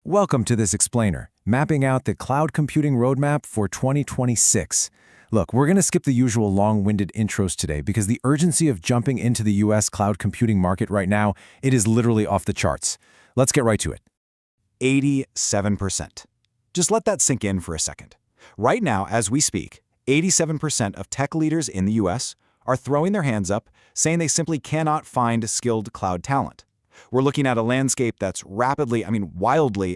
Welcome to this explainer, mapping out the cloud computing roadmap for 2026. Look, we're going to skip the usual long-winded intros today because the urgency of jumping into the US cloud computing market right now, it is literally off the charts. Let's get right to it. 87%. Just let that sink in for a second. Right now, as we speak, 87% of tech leaders in the US are throwing their hands up, saying they simply cannot find skilled cloud talent. We're looking at a landscape that's wildly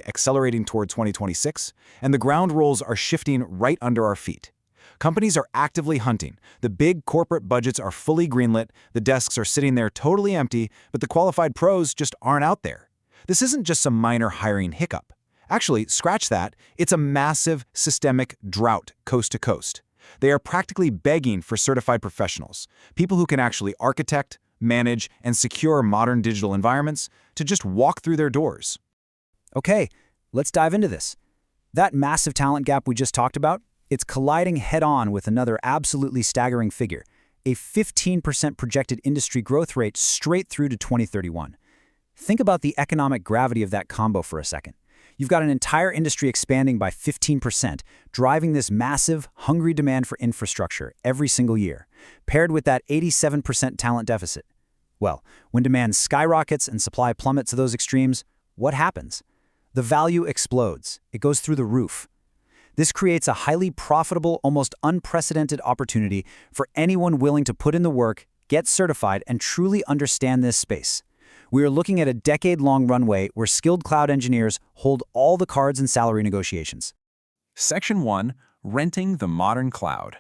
accelerating toward 2026, and the ground rules are shifting right under our feet. Companies are actively hunting. The big corporate budgets are fully greenlit, the desks are sitting there totally empty, but the qualified pros just aren't out there. This isn't just some minor hiring hiccup. Actually, scratch that, it's a massive systemic drought coast to coast. They are practically begging for certified professionals, people who can actually architect, manage, and secure modern digital environments to just walk through their doors. Okay, let's dive into this. That massive talent gap we just talked about, it's colliding head-on with another absolutely staggering figure, a 15% projected industry growth rate straight through to 2031. Think about the economic gravity of that combo for a second. You've got an entire industry expanding by 15%, driving this massive, hungry demand for infrastructure every single year, paired with that 87% talent deficit. Well, when demand skyrockets and supply plummets to those extremes, what happens? The value explodes. It goes through the roof. This creates a highly profitable, almost unprecedented opportunity for anyone willing to put in the work, get certified, and truly understand this space. We are looking at a decade-long runway where skilled cloud engineers hold all the cards in salary negotiations. Section 1. Renting the modern cloud.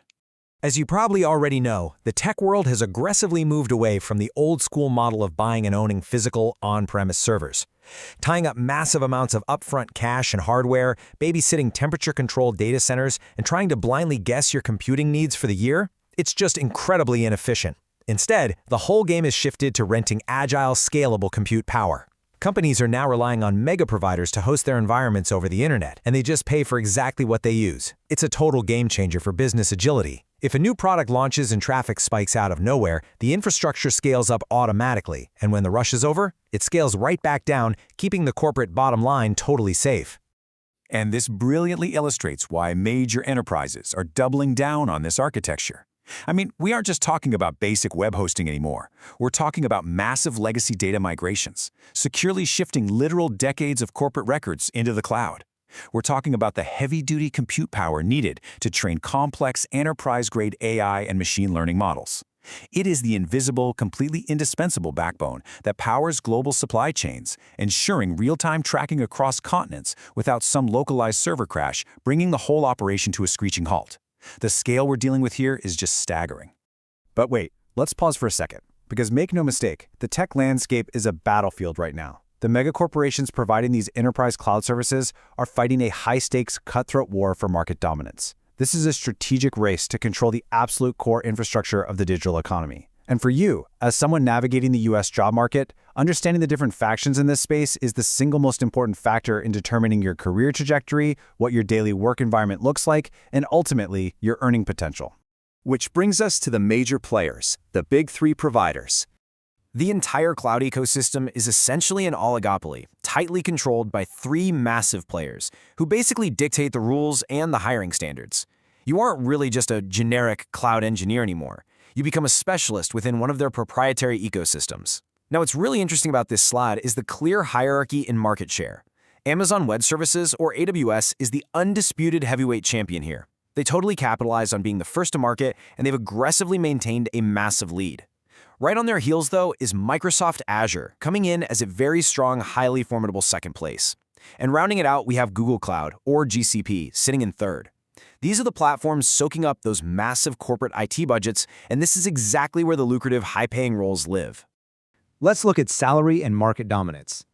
As you probably already know, the tech world has aggressively moved away from the old-school model of buying and owning physical, on-premise servers. Tying up massive amounts of upfront cash and hardware, babysitting temperature-controlled data centers, and trying to blindly guess your computing needs for the year, it's just incredibly inefficient. Instead, the whole game is shifted to renting agile, scalable compute power. Companies are now relying on mega providers to host their environments over the internet, and they just pay for exactly what they use. It's a total game changer for business agility. If a new product launches and traffic spikes out of nowhere, the infrastructure scales up automatically, and when the rush is over, it scales right back down, keeping the corporate bottom line totally safe. And this brilliantly illustrates why major enterprises are doubling down on this architecture. We aren't just talking about basic web hosting anymore. We're talking about massive legacy data migrations, securely shifting literal decades of corporate records into the cloud. We're talking about the heavy-duty compute power needed to train complex enterprise-grade AI and machine learning models. It is the invisible, completely indispensable backbone that powers global supply chains, ensuring real-time tracking across continents without some localized server crash, bringing the whole operation to a screeching halt. The scale we're dealing with here is just staggering. But wait, let's pause for a second, because make no mistake, the tech landscape is a battlefield right now. The megacorporations providing these enterprise cloud services are fighting a high-stakes, cutthroat war for market dominance. This is a strategic race to control the absolute core infrastructure of the digital economy. And for you, as someone navigating the US job market, understanding the different factions in this space is the single most important factor in determining your career trajectory, what your daily work environment looks like, and ultimately, your earning potential. Which brings us to the major players, the big three providers. The entire cloud ecosystem is essentially an oligopoly, tightly controlled by three massive players, who basically dictate the rules and the hiring standards. You aren't really just a generic cloud engineer anymore. You become a specialist within one of their proprietary ecosystems. Now, what's really interesting about this slide is the clear hierarchy in market share. Amazon Web Services, or AWS, is the undisputed heavyweight champion here. They totally capitalized on being the first to market, and they've aggressively maintained a massive lead. Right on their heels, though, is Microsoft Azure, coming in as a very strong, highly formidable second place. And rounding it out, we have Google Cloud, or GCP, sitting in third. These are the platforms soaking up those massive corporate IT budgets, and this is exactly where the lucrative, high-paying roles live. Let's look at salary and market dominance.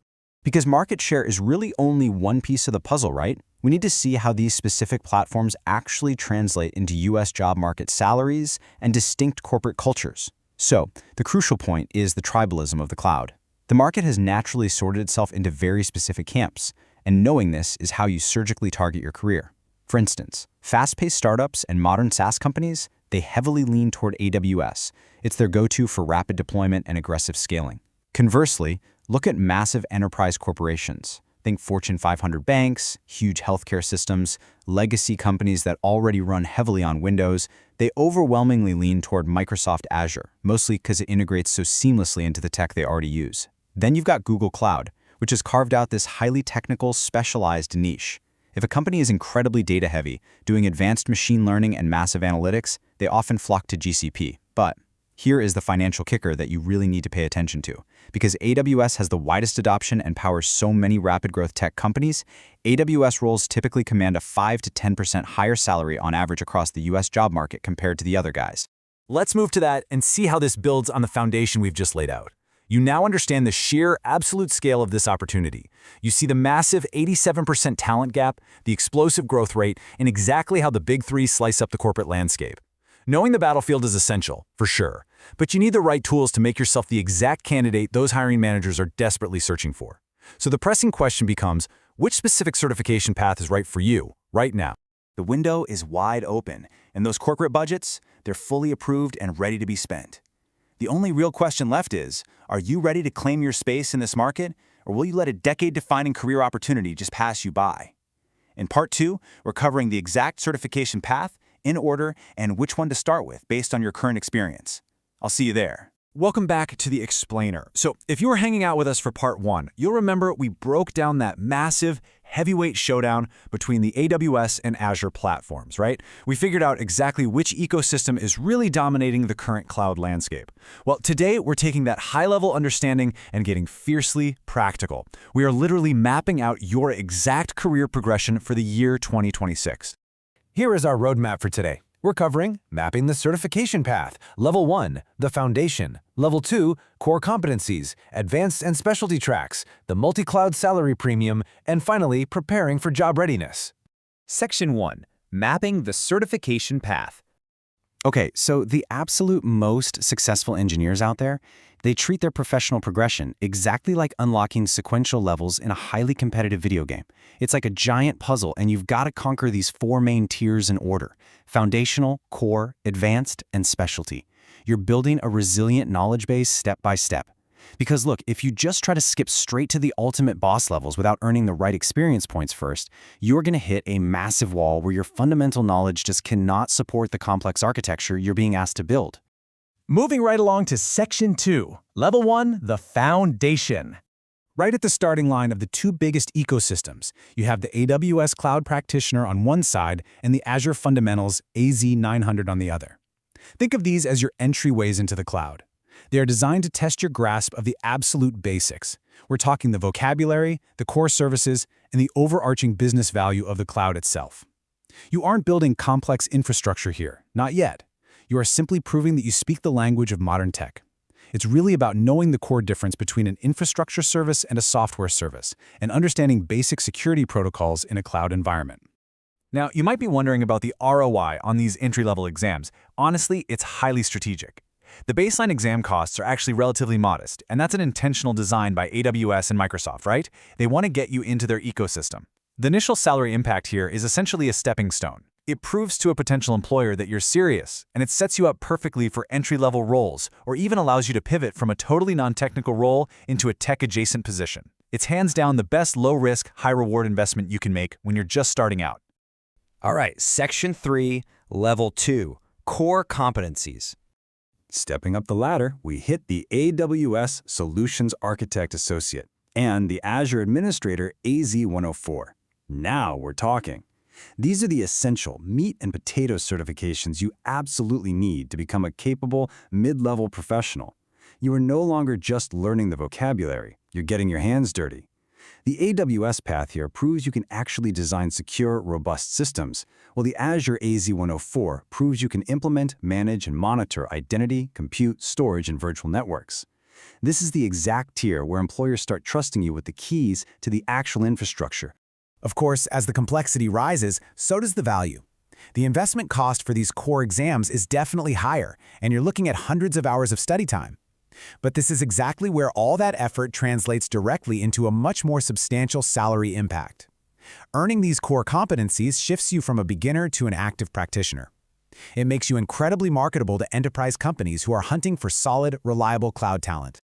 Because market share is really only one piece of the puzzle, right? We need to see how these specific platforms actually translate into US job market salaries and distinct corporate cultures. So, the crucial point is the tribalism of the cloud. The market has naturally sorted itself into very specific camps, and knowing this is how you surgically target your career. For instance, fast-paced startups and modern SaaS companies, they heavily lean toward AWS. It's their go-to for rapid deployment and aggressive scaling. Conversely, look at massive enterprise corporations. Think Fortune 500 banks, huge healthcare systems, legacy companies that already run heavily on Windows. They overwhelmingly lean toward Microsoft Azure, mostly because it integrates so seamlessly into the tech they already use. Then you've got Google Cloud, which has carved out this highly technical, specialized niche. If a company is incredibly data-heavy, doing advanced machine learning and massive analytics, they often flock to GCP. But here is the financial kicker that you really need to pay attention to. Because AWS has the widest adoption and powers so many rapid growth tech companies, AWS roles typically command a 5 to 10% higher salary on average across the US job market compared to the other guys. Let's move to that and see how this builds on the foundation we've just laid out. You now understand the sheer, absolute scale of this opportunity. You see the massive 87% talent gap, the explosive growth rate, and exactly how the big three slice up the corporate landscape. Knowing the battlefield is essential, for sure, but you need the right tools to make yourself the exact candidate those hiring managers are desperately searching for. So the pressing question becomes, which specific certification path is right for you, right now? The window is wide open, and those corporate budgets, they're fully approved and ready to be spent. The only real question left is, are you ready to claim your space in this market, or will you let a decade-defining career opportunity just pass you by? In Part 2, we're covering the exact certification path, in order, and which one to start with based on your current experience. I'll see you there. Welcome back to The Explainer. So if you were hanging out with us for Part 1, you'll remember we broke down that massive, heavyweight showdown between the AWS and Azure platforms, right? We figured out exactly which ecosystem is really dominating the current cloud landscape. Well, today we're taking that high-level understanding and getting fiercely practical. We are literally mapping out your exact career progression for the year 2026. Here is our roadmap for today. We're covering mapping the certification path, Level 1, the foundation, Level 2, core competencies, advanced and specialty tracks, the multi-cloud salary premium, and finally, preparing for job readiness. Section 1. Mapping the certification path. Okay, so the absolute most successful engineers out there, they treat their professional progression exactly like unlocking sequential levels in a highly competitive video game. It's like a giant puzzle, and you've got to conquer these 4 main tiers in order: foundational, core, advanced, and specialty. You're building a resilient knowledge base step by step. Because look, if you just try to skip straight to the ultimate boss levels without earning the right experience points first, you're going to hit a massive wall where your fundamental knowledge just cannot support the complex architecture you're being asked to build. Moving right along to Section 2, Level 1, the foundation. Right at the starting line of the 2 biggest ecosystems, you have the AWS Cloud Practitioner on one side and the Azure Fundamentals AZ900 on the other. Think of these as your entryways into the cloud. They are designed to test your grasp of the absolute basics. We're talking the vocabulary, the core services, and the overarching business value of the cloud itself. You aren't building complex infrastructure here, not yet. You are simply proving that you speak the language of modern tech. It's really about knowing the core difference between an infrastructure service and a software service, and understanding basic security protocols in a cloud environment. Now, you might be wondering about the ROI on these entry-level exams. Honestly, it's highly strategic. The baseline exam costs are actually relatively modest, and that's an intentional design by AWS and Microsoft, right? They want to get you into their ecosystem. The initial salary impact here is essentially a stepping stone. It proves to a potential employer that you're serious, and it sets you up perfectly for entry-level roles, or even allows you to pivot from a totally non-technical role into a tech-adjacent position. It's hands down the best low-risk, high-reward investment you can make when you're just starting out. All right, Section 3, Level 2, Core Competencies. Stepping up the ladder, we hit the AWS Solutions Architect Associate and the Azure Administrator AZ104. Now we're talking. These are the essential meat and potatoes certifications you absolutely need to become a capable, mid-level professional. You are no longer just learning the vocabulary, you're getting your hands dirty. The AWS path here proves you can actually design secure, robust systems, while the Azure AZ104 proves you can implement, manage, and monitor identity, compute, storage, and virtual networks. This is the exact tier where employers start trusting you with the keys to the actual infrastructure. Of course, as the complexity rises, so does the value. The investment cost for these core exams is definitely higher, and you're looking at hundreds of hours of study time. But this is exactly where all that effort translates directly into a much more substantial salary impact. Earning these core competencies shifts you from a beginner to an active practitioner. It makes you incredibly marketable to enterprise companies who are hunting for solid, reliable cloud talent.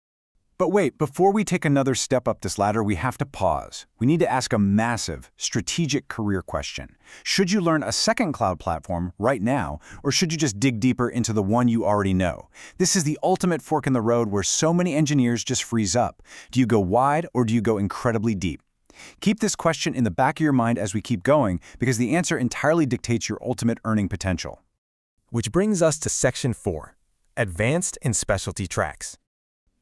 But wait, before we take another step up this ladder, we have to pause. We need to ask a massive, strategic career question. Should you learn a second cloud platform right now, or should you just dig deeper into the one you already know? This is the ultimate fork in the road where so many engineers just freeze up. Do you go wide, or do you go incredibly deep? Keep this question in the back of your mind as we keep going, because the answer entirely dictates your ultimate earning potential. Which brings us to Section 4, Advanced and Specialty Tracks.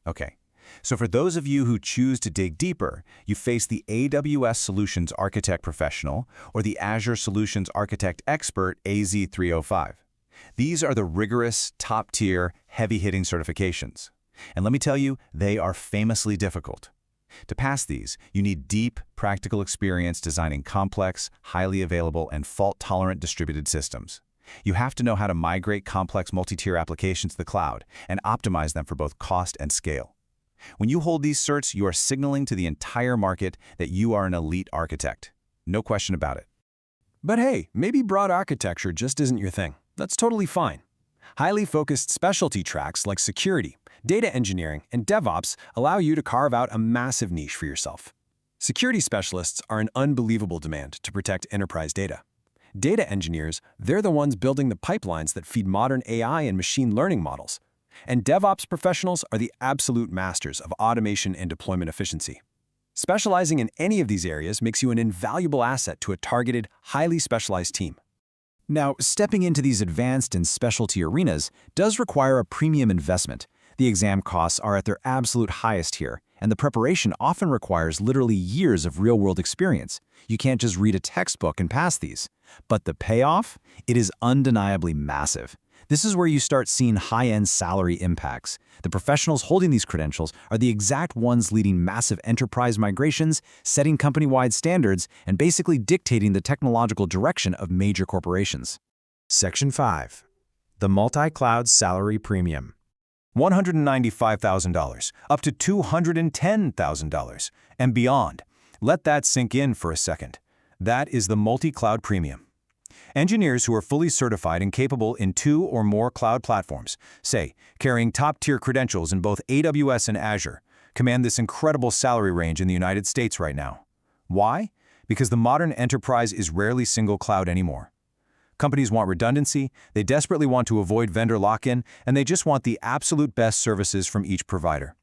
Okay. So for those of you who choose to dig deeper, you face the AWS Solutions Architect Professional or the Azure Solutions Architect Expert AZ305. These are the rigorous, top-tier, heavy-hitting certifications. And let me tell you, they are famously difficult. To pass these, you need deep, practical experience designing complex, highly available, and fault-tolerant distributed systems. You have to know how to migrate complex multi-tier applications to the cloud and optimize them for both cost and scale. When you hold these certs, you are signaling to the entire market that you are an elite architect. No question about it. But hey, maybe broad architecture just isn't your thing. That's totally fine. Highly focused specialty tracks like security, data engineering, and DevOps allow you to carve out a massive niche for yourself. Security specialists are in unbelievable demand to protect enterprise data. Data engineers, they're the ones building the pipelines that feed modern AI and machine learning models. And DevOps professionals are the absolute masters of automation and deployment efficiency. Specializing in any of these areas makes you an invaluable asset to a targeted, highly specialized team. Now, stepping into these advanced and specialty arenas does require a premium investment. The exam costs are at their absolute highest here, and the preparation often requires literally years of real-world experience. You can't just read a textbook and pass these. But the payoff? It is undeniably massive. This is where you start seeing high-end salary impacts. The professionals holding these credentials are the exact ones leading massive enterprise migrations, setting company-wide standards, and basically dictating the technological direction of major corporations. Section 5, the Multi-Cloud Salary Premium. $195,000, up to $210,000, and beyond. Let that sink in for a second. That is the multi-cloud premium. Engineers who are fully certified and capable in 2 or more cloud platforms, say, carrying top-tier credentials in both AWS and Azure, command this incredible salary range in the United States right now. Why? Because the modern enterprise is rarely single cloud anymore. Companies want redundancy, they desperately want to avoid vendor lock-in, and they just want the absolute best services from each provider.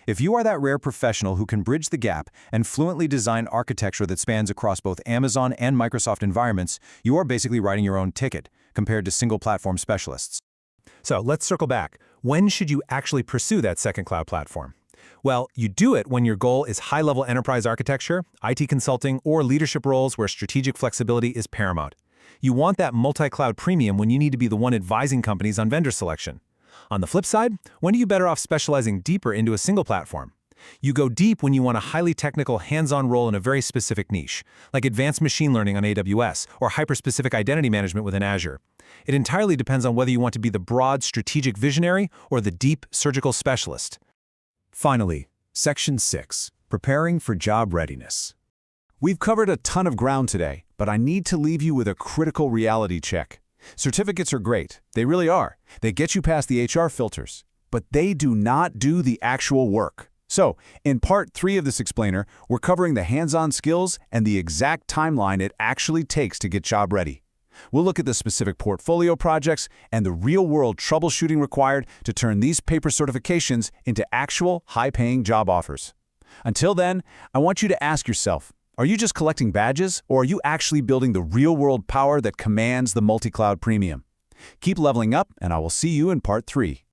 If you are that rare professional who can bridge the gap and fluently design architecture that spans across both Amazon and Microsoft environments, you are basically writing your own ticket compared to single-platform specialists. So let's circle back. When should you actually pursue that second cloud platform? Well, you do it when your goal is high-level enterprise architecture, IT consulting, or leadership roles where strategic flexibility is paramount. You want that multi-cloud premium when you need to be the one advising companies on vendor selection. On the flip side, when are you better off specializing deeper into a single platform? You go deep when you want a highly technical, hands-on role in a very specific niche, like advanced machine learning on AWS or hyper-specific identity management within Azure. It entirely depends on whether you want to be the broad, strategic visionary or the deep, surgical specialist. Finally, Section 6, Preparing for Job Readiness. We've covered a ton of ground today, but I need to leave you with a critical reality check. Certificates are great. They really are. They get you past the HR filters, but they do not do the actual work. So, in part 3 of this explainer, we're covering the hands-on skills and the exact timeline it actually takes to get job ready. We'll look at the specific portfolio projects and the real-world troubleshooting required to turn these paper certifications into actual high-paying job offers. Until then, I want you to ask yourself, are you just collecting badges, or are you actually building the real-world power that commands the multi-cloud premium? Keep leveling up, and I will see you in part 3.